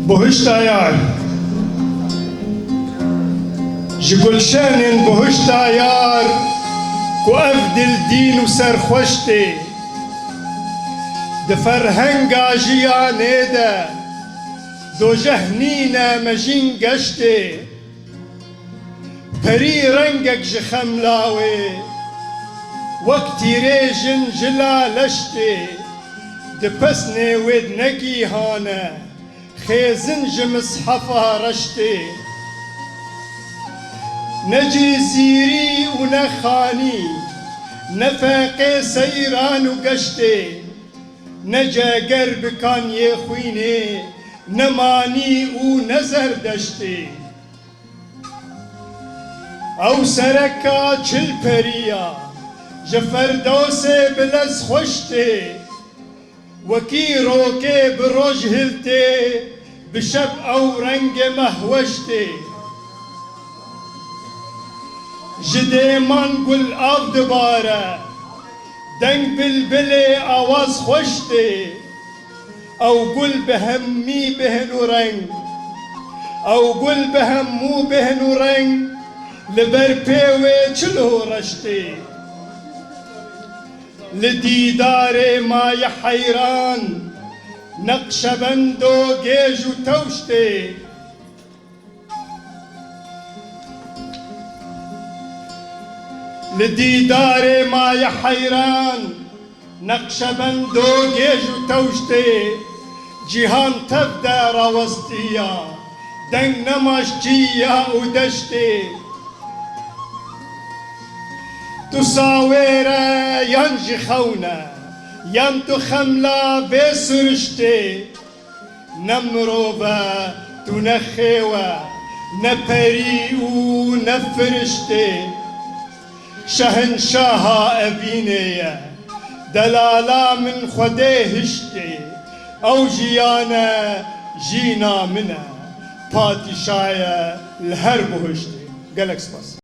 بهشتا یار جگلشانین بهشتا یار کو اف دل دین و سرخوشتی دفرهنگا جیانه ده دو جهنینا مجین گشتی پری رنگک جخملاوی وقتی ریجن جلالشتی دپسنی ود نگی هانه خیزن جمصحفها رشتی نجی زیری و نخانی نفاق سیران و گشتی نجا قرب کان یخوینی نمانی و نظر دشتی او سرکا چل پریا جفردوس بلز خوشتی وکی روکه بروج هلتی بشب او رنگ مهوشتی جدی من گل آب دباره دنگ بلبل آواز خوشتی او گل بهمی بهن و رنگ او گل بهمو بهن و رنگ لبر پیوه چلو رشتی لدیدار مای حیران نقشبند و گیج و توشتی لدیدار مای حیران نقشبند و گیج و توشتی جهان تبدا راوستیا دنگ نماشجیا و دشتی تصاويرا ينجي خونا ينتو خملا بسرشتي نمروبا تنخيوا نبريو نفرشتي شهنشاها أبينيا دلالا من خديهشتي أو جيانا جينا منا باتشايا الهربهشتي قالك سباس